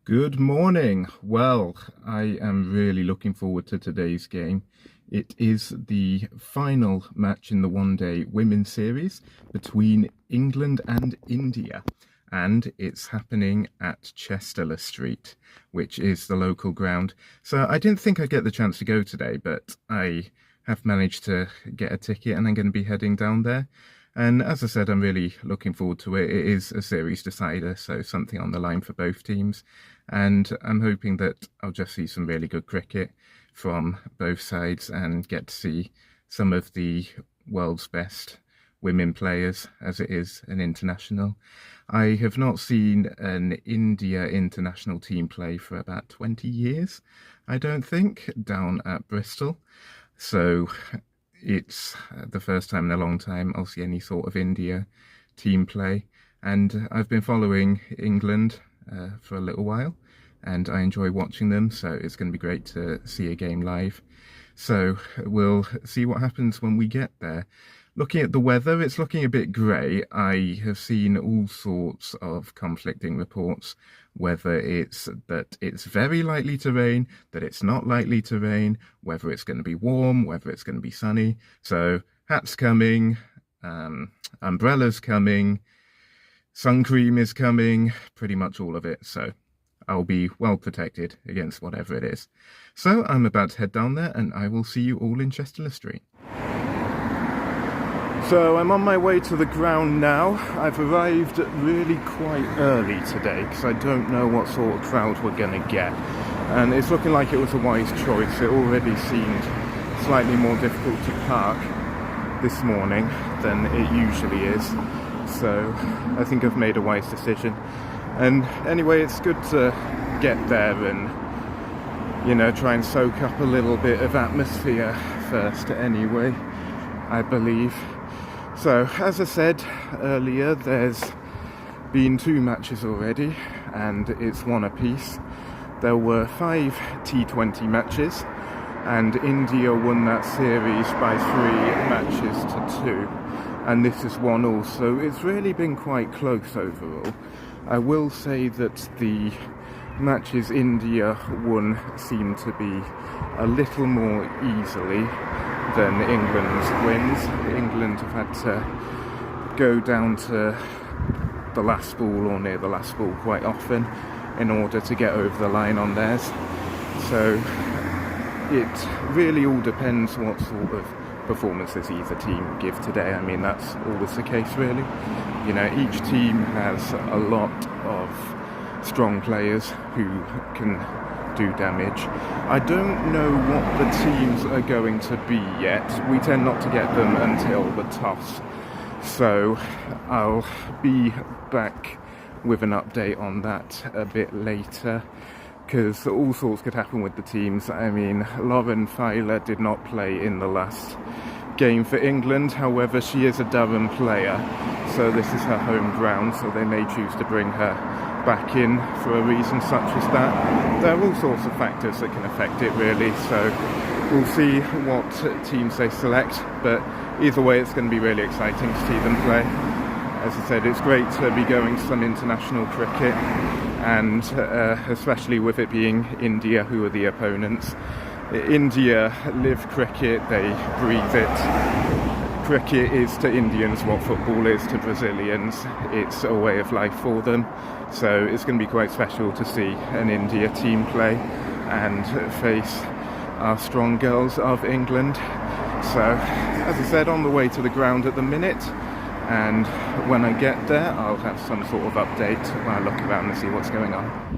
Good morning. Well, I am really looking forward to today's game. It is the final match in the one-day women's series between England and India, and it's happening at Chesterler Street, which is the local ground. So I didn't think I'd get the chance to go today, but I have managed to get a ticket and I'm going to be heading down there. And as I said, I'm really looking forward to it. It is a series decider, so something on the line for both teams. And I'm hoping that I'll just see some really good cricket from both sides and get to see some of the world's best women players, as it is an international. I have not seen an India international team play for about 20 years, I don't think, down at Bristol. So it's the first time in a long time I'll see any sort of India team play. And I've been following England for a little while, and I enjoy watching them, so it's going to be great to see a game live. So we'll see what happens when we get there. Looking at the weather, it's looking a bit grey. I have seen all sorts of conflicting reports, whether it's that it's very likely to rain, that it's not likely to rain, whether it's going to be warm, whether it's going to be sunny. So hats coming, umbrellas coming, sun cream is coming, pretty much all of it. So I'll be well protected against whatever it is. So I'm about to head down there and I will see you all in Chesterler Street. So I'm on my way to the ground now. I've arrived really quite early today because I don't know what sort of crowd we're going to get. And it's looking like it was a wise choice. It already seemed slightly more difficult to park this morning than it usually is. So I think I've made a wise decision. And anyway, it's good to get there and, you know, try and soak up a little bit of atmosphere first anyway, I believe. So, as I said earlier, there's been 2 matches already, and it's 1 apiece. There were 5 T20 matches, and India won that series by 3 matches to 2. And this is 1 also. It's really been quite close overall. I will say that the matches India won seem to be a little more easily than England's wins. England have had to go down to the last ball or near the last ball quite often in order to get over the line on theirs. So it really all depends what sort of performances either team give today. I mean, that's always the case really. You know, each team has a lot of strong players who can do damage. I don't know what the teams are going to be yet. We tend not to get them until the toss. So I'll be back with an update on that a bit later, because all sorts could happen with the teams. I mean, Lauren Feiler did not play in the last game for England, however she is a Durham player, so this is her home ground, so they may choose to bring her back in for a reason such as that. There are all sorts of factors that can affect it really, so we'll see what teams they select, but either way it's going to be really exciting to see them play. As I said, it's great to be going to some international cricket, and especially with it being India who are the opponents. India live cricket, they breathe it. Cricket is to Indians what football is to Brazilians. It's a way of life for them. So it's going to be quite special to see an India team play and face our strong girls of England. So, as I said, on the way to the ground at the minute. And when I get there, I'll have some sort of update when I look around and see what's going on.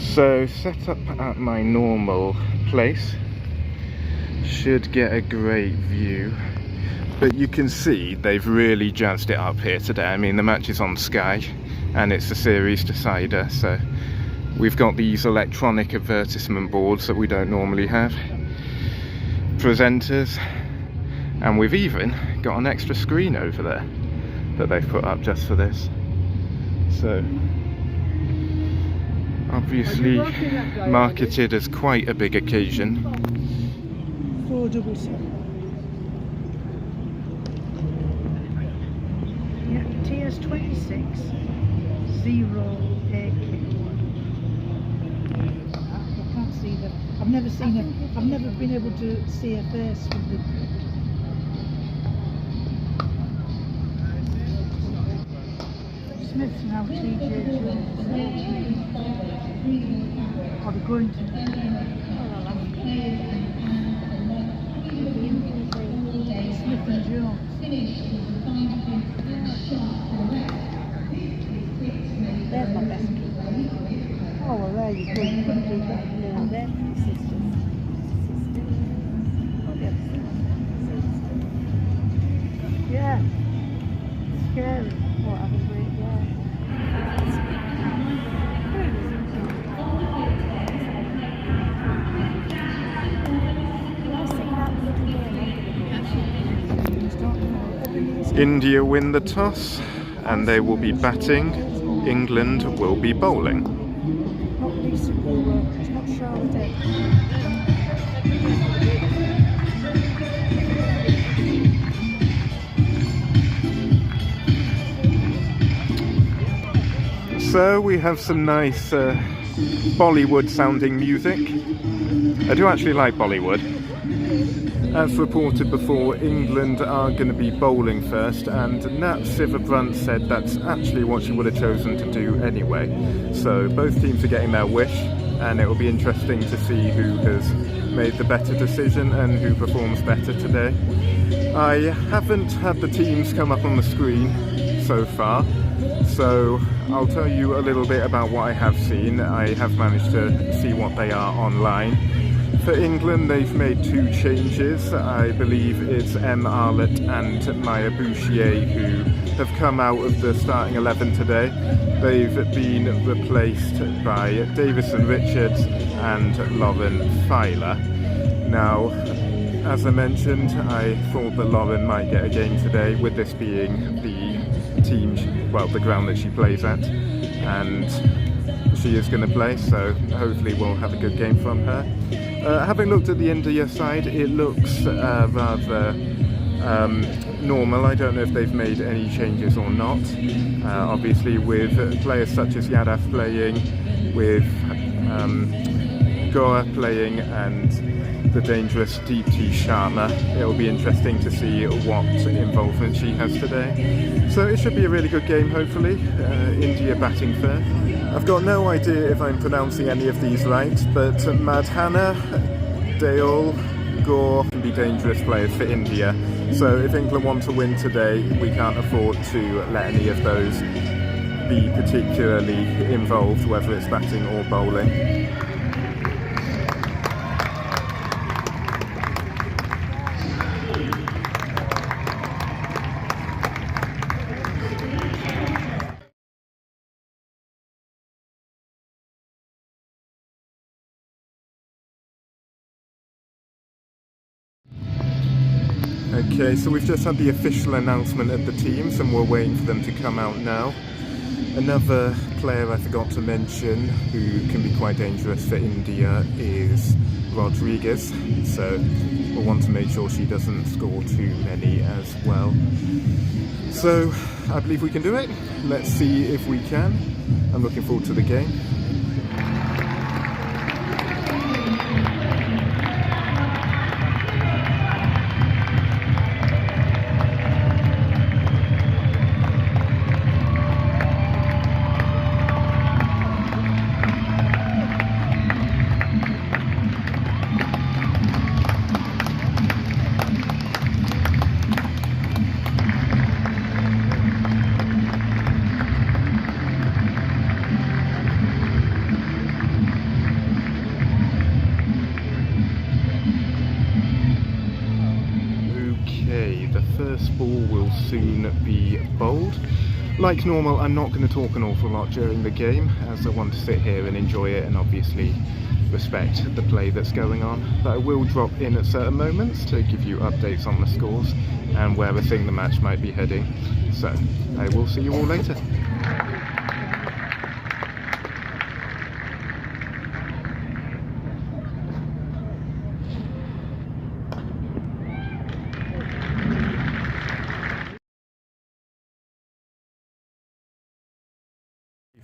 So set up at my normal place, should get a great view, but you can see they've really jazzed it up here today. I mean, the match is on Sky and it's a series decider, so we've got these electronic advertisement boards that we don't normally have. presenters, and we've even got an extra screen over there that they've put up just for this. So obviously marketed as quite a big occasion. 477. Yeah, TS26 0AK. I can't see them. I've never seen her. I've never been able to see her face with the. Smith's now TJ Jones. Or they're going to. Smith and Jones. There's my best keeper. Oh, well, there you go. You couldn't do that. No, there's my sister. Oh, yes. Yeah. Scary. What, have a great day. India win the toss and they will be batting. England will be bowling. Not recently, it's not Charlotte. So we have some nice Bollywood sounding music. I do actually like Bollywood. As reported before, England are going to be bowling first, and Nat Sivabrunt said that's actually what she would have chosen to do anyway. So both teams are getting their wish, and it will be interesting to see who has made the better decision and who performs better today. I haven't had the teams come up on the screen so far, so I'll tell you a little bit about what I have seen. I have managed to see what they are online. For England, they've made two changes. I believe it's Em Arlott and Maya Bouchier who have come out of the starting 11 today. They've been replaced by Davison Richards and Lauren Filer. Now, as I mentioned, I thought that Lauren might get a game today, with this being the team, the ground that she plays at, and she is going to play, so hopefully we'll have a good game from her. Having looked at the India side, it looks rather normal. I don't know if they've made any changes or not. Obviously with players such as Yadav playing, with Goa playing, and the dangerous Deepti Sharma, it'll be interesting to see what involvement she has today. So it should be a really good game, hopefully. India batting first. I've got no idea if I'm pronouncing any of these right, but Madhana, Deol, Gore can be dangerous players for India. So if England want to win today, we can't afford to let any of those be particularly involved, whether it's batting or bowling. Okay, so we've just had the official announcement of the teams and we're waiting for them to come out now. Another player I forgot to mention who can be quite dangerous for India is Rodriguez, so we'll want to make sure she doesn't score too many as well. So I believe we can do it. Let's see if we can. I'm looking forward to the game. First ball will soon be bowled. Like normal, I'm not going to talk an awful lot during the game, as I want to sit here and enjoy it and obviously respect the play that's going on. But I will drop in at certain moments to give you updates on the scores and where I think the match might be heading. So I will see you all later.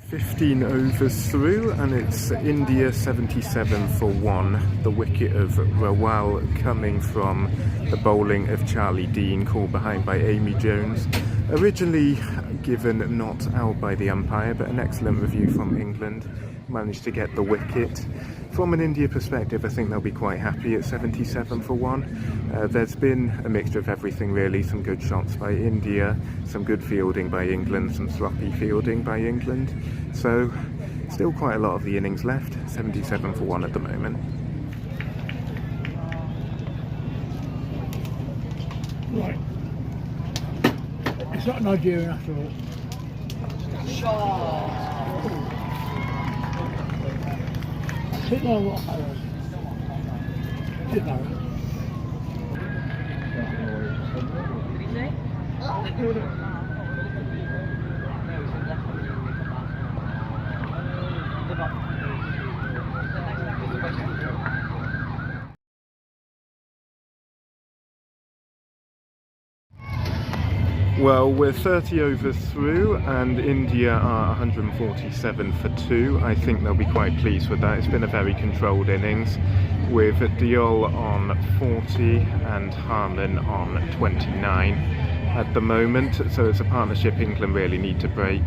15 overs through, and it's India 77 for 1. The wicket of Rawal coming from the bowling of Charlie Dean, called behind by Amy Jones. Originally given not out by the umpire, but an excellent review from England. Managed to get the wicket. From an India perspective, I think they'll be quite happy at 77 for 1. There's been a mixture of everything really, some good shots by India, some good fielding by England, some sloppy fielding by England. So still quite a lot of the innings left, 77 for 1 at the moment. Right. It's not Nigerian after all. Sit down, what arrows? Sit down. Well, we're 30 overs through and India are 147 for 2. I think they'll be quite pleased with that. It's been a very controlled innings with Diol on 40 and Harman on 29 at the moment, so it's a partnership England really need to break.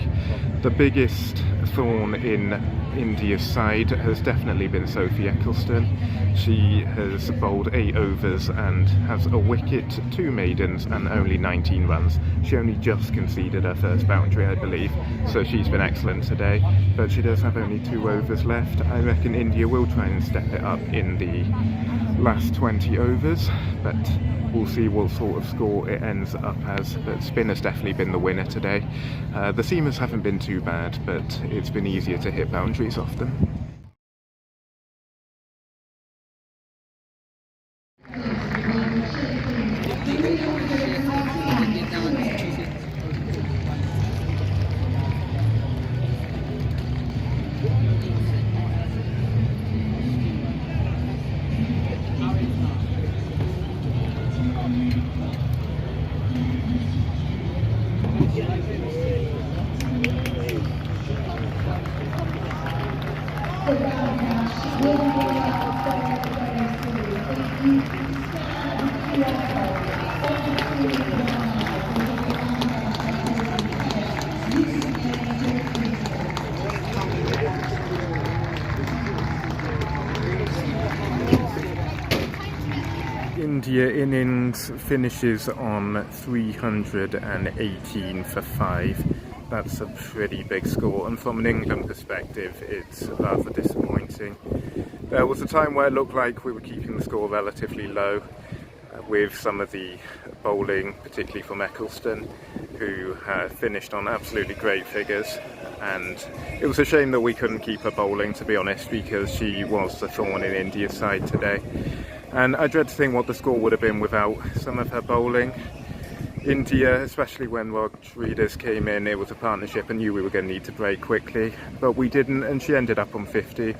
The biggest thorn in India's side has definitely been Sophie Eccleston. She has bowled 8 overs and has a wicket, 2 maidens and only 19 runs. She only just conceded her first boundary, I believe, so she's been excellent today, but she does have only 2 overs left. I reckon India will try and step it up in the last 20 overs, but we'll see what sort of score it ends up as. But spin has definitely been the winner today. The seamers haven't been too bad, but it's been easier to hit boundaries off them. India innings finishes on 318 for 5. That's a pretty big score, and from an England perspective it's rather disappointing. There was a time where it looked like we were keeping the score relatively low with some of the bowling, particularly from Eccleston, who finished on absolutely great figures, and it was a shame that we couldn't keep her bowling, to be honest, because she was the thorn in India's side today. And I dread to think what the score would have been without some of her bowling. India, especially when Rodriguez came in, it was a partnership and knew we were going to need to break quickly, but we didn't, and she ended up on 50.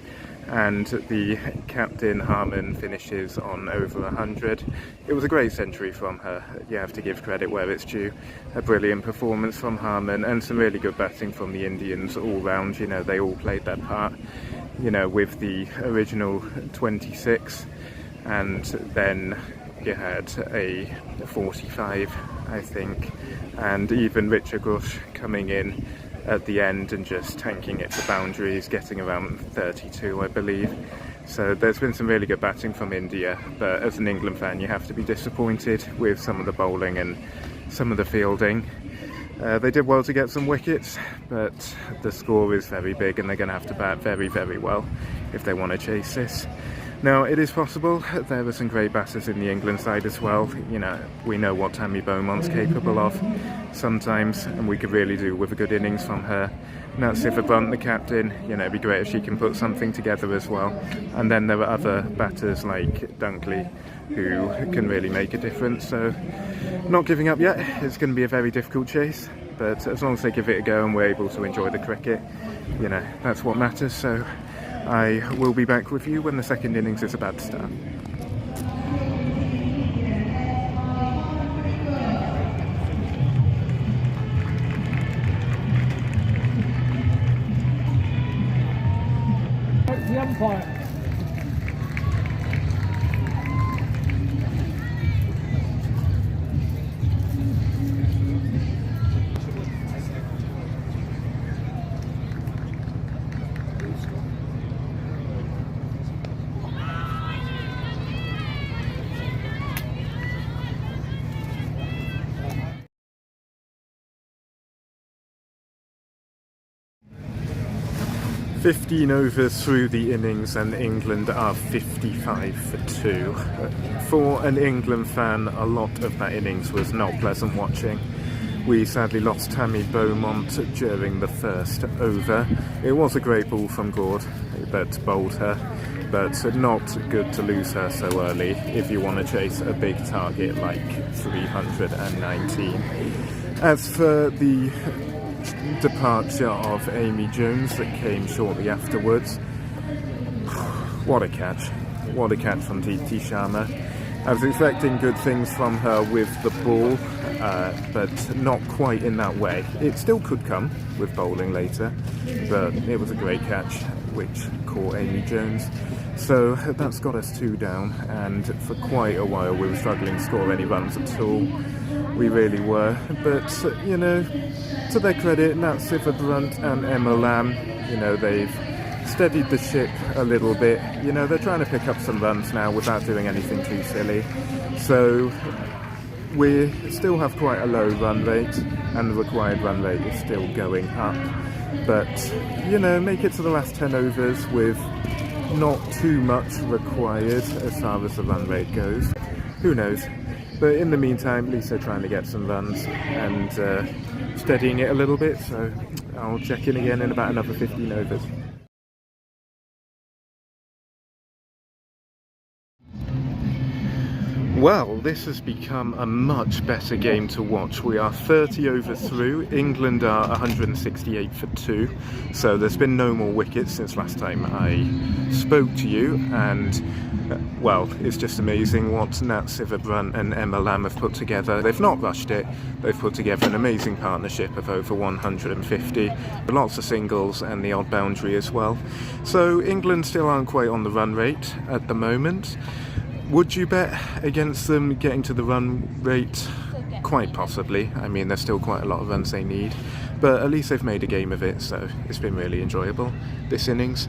And the captain Harman finishes on over 100. It was a great century from her. You have to give credit where it's due. A brilliant performance from Harman and some really good batting from the Indians all round. You know, they all played their part, you know, with the original 26, and then you had a 45, I think, and even Richard Gush coming in at the end and just tanking it for boundaries, getting around 32, I believe. So there's been some really good batting from India, but as an England fan you have to be disappointed with some of the bowling and some of the fielding. They did well to get some wickets, but the score is very big and they're going to have to bat very, very well if they want to chase this. Now, it is possible. There are some great batters in the England side as well. You know, we know what Tammy Beaumont's capable of sometimes, and we could really do with a good innings from her. Nat Sither-Brunt, the captain, you know, it'd be great if she can put something together as well. And then there are other batters like Dunkley who can really make a difference. So not giving up yet. It's going to be a very difficult chase, but as long as they give it a go and we're able to enjoy the cricket, you know, that's what matters. So I will be back with you when the second innings is about to start. The umpire. 15 overs through the innings and England are 55 for 2. For an England fan, a lot of that innings was not pleasant watching. We sadly lost Tammy Beaumont during the first over. It was a great ball from Gord that bowled her, but not good to lose her so early if you want to chase a big target like 319. As for the departure of Amy Jones that came shortly afterwards, what a catch. What a catch from Deepti Sharma. I was expecting good things from her with the ball, but not quite in that way. It still could come with bowling later, but it was a great catch which caught Amy Jones. So that's got us 2 down, and for quite a while we were struggling to score any runs at all. We really were, but you know, to their credit, Nat Sither-Brunt and Emma Lamb, you know, they've steadied the ship a little bit. You know, they're trying to pick up some runs now without doing anything too silly. So we still have quite a low run rate, and the required run rate is still going up. But, you know, make it to the last 10 overs with not too much required as far as the run rate goes. Who knows? But in the meantime, at least they're trying to get some runs and steadying it a little bit. So I'll check in again in about another 15 overs. Well, this has become a much better game to watch. We are 30 overs through. England are 168 for 2. So there's been no more wickets since last time I spoke to you. And, well, it's just amazing what Nat Sither-Brunt and Emma Lamb have put together. They've not rushed it. They've put together an amazing partnership of over 150. Lots of singles and the odd boundary as well. So England still aren't quite on the run rate at the moment. Would you bet against them getting to the run rate? Quite possibly. I mean, there's still quite a lot of runs they need, but at least they've made a game of it, so it's been really enjoyable, this innings.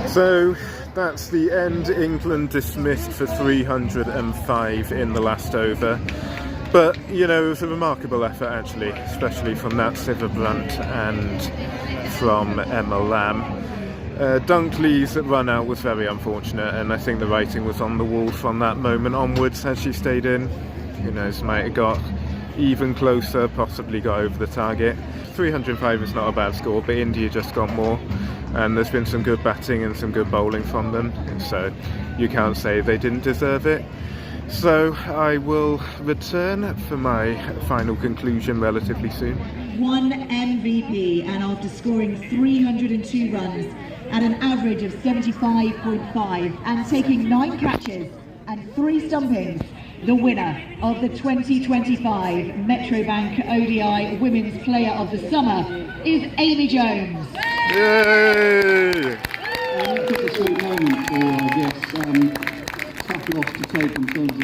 So that's the end. England dismissed for 305 in the last over. But, you know, it was a remarkable effort actually, especially from Nat Sither-Brunt and from Emma Lamb. Dunkley's run out was very unfortunate, and I think the writing was on the wall from that moment onwards. Had she stayed in, who knows, might have got even closer, possibly got over the target. 305 is not a bad score, but India just got more, and there's been some good batting and some good bowling from them, so you can't say they didn't deserve it. So I will return for my final conclusion relatively soon. One MVP, and after scoring 302 runs at an average of 75.5 and taking 9 catches and 3 stumpings, the winner of the 2025 Metrobank ODI Women's Player of the Summer is Amy Jones. Yay! It's a sweet moment for, I guess, tough loss to take in terms of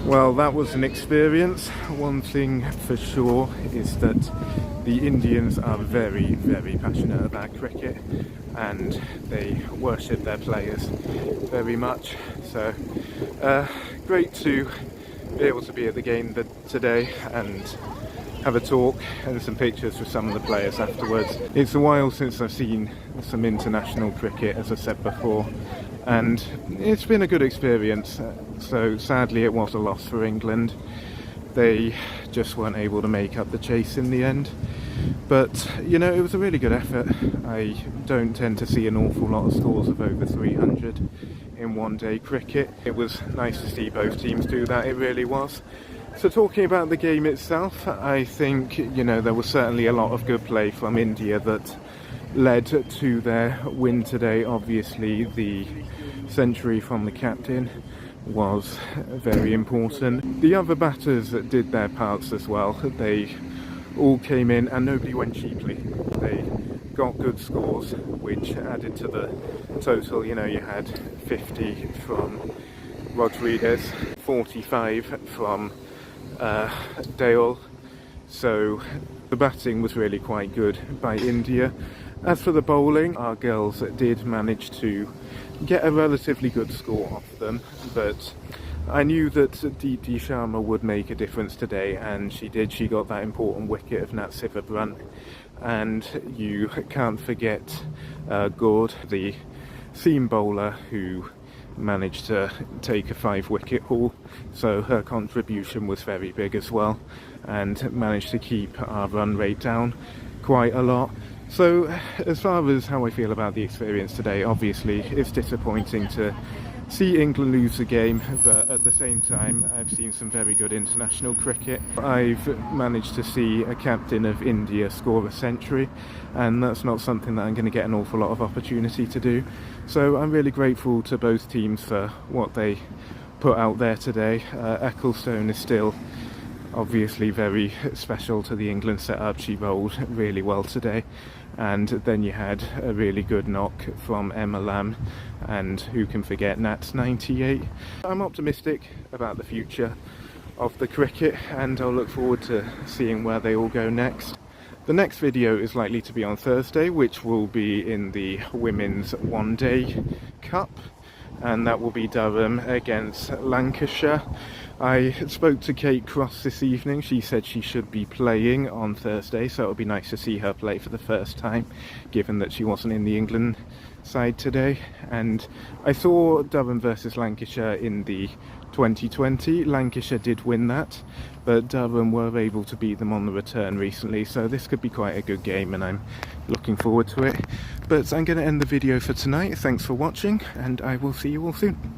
Well, that was an experience. One thing for sure is that the Indians are very, very passionate about cricket and they worship their players very much. So great to be able to be at the game today and have a talk and some pictures with some of the players afterwards. It's a while since I've seen some international cricket, as I said before, and it's been a good experience. So sadly it was a loss for England. They just weren't able to make up the chase in the end. But, you know, it was a really good effort. I don't tend to see an awful lot of scores of over 300 in one-day cricket. It was nice to see both teams do that, it really was. So talking about the game itself, I think, you know, there was certainly a lot of good play from India that led to their win today. Obviously, the century from the captain was very important. The other batters did their parts as well. They all came in and nobody went cheaply. They got good scores, which added to the total. You know, you had 50 from Rodriguez, 45 from Dale, so the batting was really quite good by India. As for the bowling, our girls did manage to get a relatively good score off them, but I knew that Deepti Sharma would make a difference today, and she did. She got that important wicket of Nat Sivabrunt, and you can't forget Gord, the seam bowler, who managed to take a 5-wicket haul, so her contribution was very big as well and managed to keep our run rate down quite a lot. So as far as how I feel about the experience today, obviously it's disappointing to see England lose the game, but at the same time I've seen some very good international cricket. I've managed to see a captain of India score a century, and that's not something that I'm going to get an awful lot of opportunity to do. So I'm really grateful to both teams for what they put out there today. Ecclestone is still obviously very special to the England setup. She bowled really well today, and then you had a really good knock from Emma Lamb, and who can forget Nat's 98. I'm optimistic about the future of the cricket, and I'll look forward to seeing where they all go next. The next video is likely to be on Thursday, which will be in the Women's One Day Cup, and that will be Durham against Lancashire. I spoke to Kate Cross this evening. She said she should be playing on Thursday, so it'll be nice to see her play for the first time, given that she wasn't in the England side today. And I saw Durham versus Lancashire in the 2020. Lancashire did win that, but Durham were able to beat them on the return recently, so this could be quite a good game and I'm looking forward to it. But I'm going to end the video for tonight. Thanks for watching, and I will see you all soon.